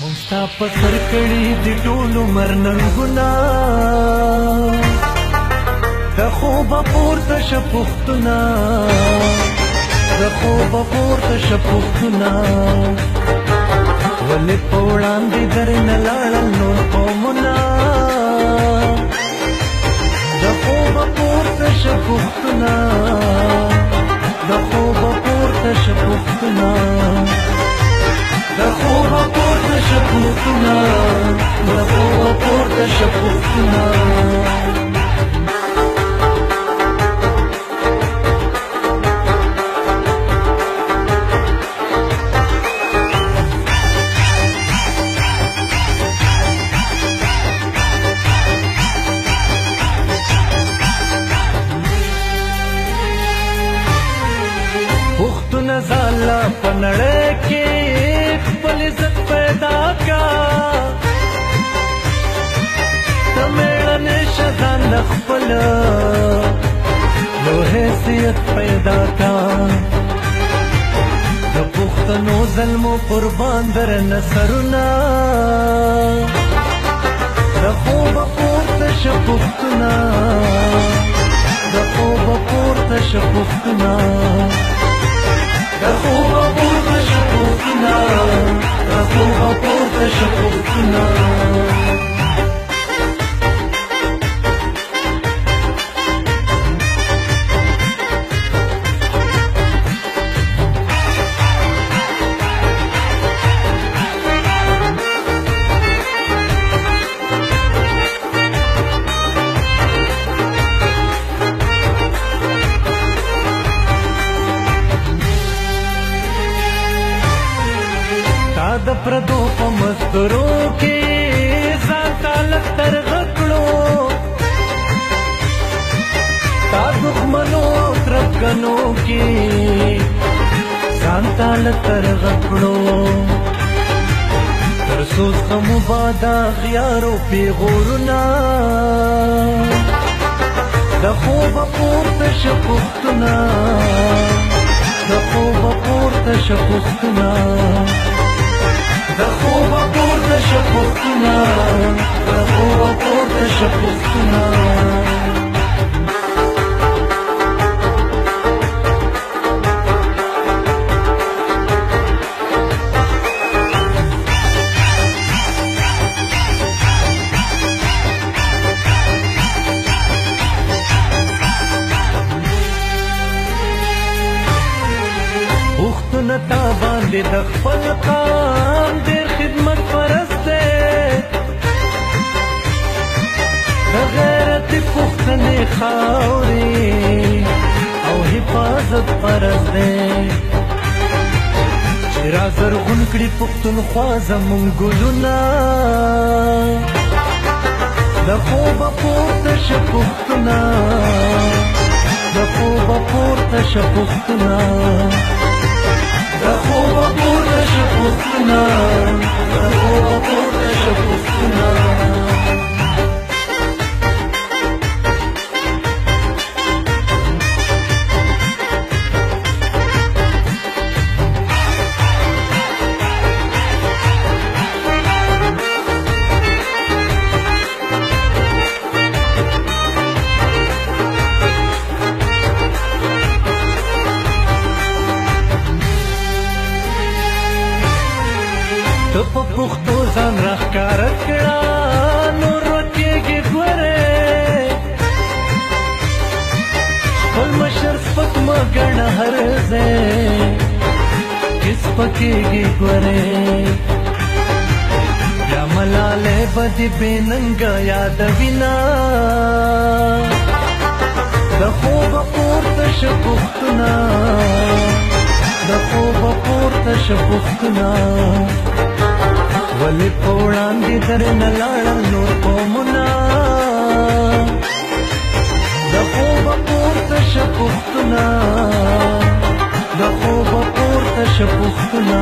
موستا په سر کړي د ټول عمر ننګونه د خوبه پورته شه پوښتنه د خوبه پورته شه پوښتنه ولې په وړاندې درنه لاړل نور قومونه د خوبه پورته شه پوښتنه د خوبه پورته شه پوښتنه د خوبه پورته شه پوښتنه د خوبه پورته شه پوښتنه پوښتنه زاله په نړۍ کې خپل عزت پیدا کا ته مېړنې شه ځان د خپل لو حیثیت پیدا کا د پښتنو ظلمو قربان درنه سرونه د خوبه پورته شه پوښتنه د خوبه پورته شه پوښتنه د خوبه پورته شه پوښتنه د خوبه پورته شه پوښتنه د پردو په مزدورو کې ځان تالک ترغه کړو تا دښمنو ترکنو کې ځان تالک ترغه کړو تر څو زغمو بادا غیارو پیغورونه د خوبه پورته شه پوښتنه د خوبه پورته شه پوښتنه د خوبه پورته شه پوښتنه د خوبه پورته شه پوښتنه پوښتنه تا باندې د خپل قام ډېر خدمت پرست دی د غیرتي پښتنې خاورې او حفاظت پرست دی چې را زرغون کړي پښتونخوا زموږ ګلونه د خوبه پورته شه پوښتنه د خوبه پورته شه پوښتنه د خوبه پورته شه پوښتنه د خوبه پورته شه پوښتنه ته په پښتو ځان راښکاره کړه نور ورکېږي ګورې خپل مشر سپک مه ګڼه هر ځای کې سپکېږي ګورې بیا ملالۍ به دې بې ننګه یادوینه د خوبه پورته شه پوښتنه د خوبه پورته شه پوښتنه ولې په وړاندې درنه لاړل نور قومونه د خوبه پورته شه پوښتنه د خوبه پورته شه پوښتنه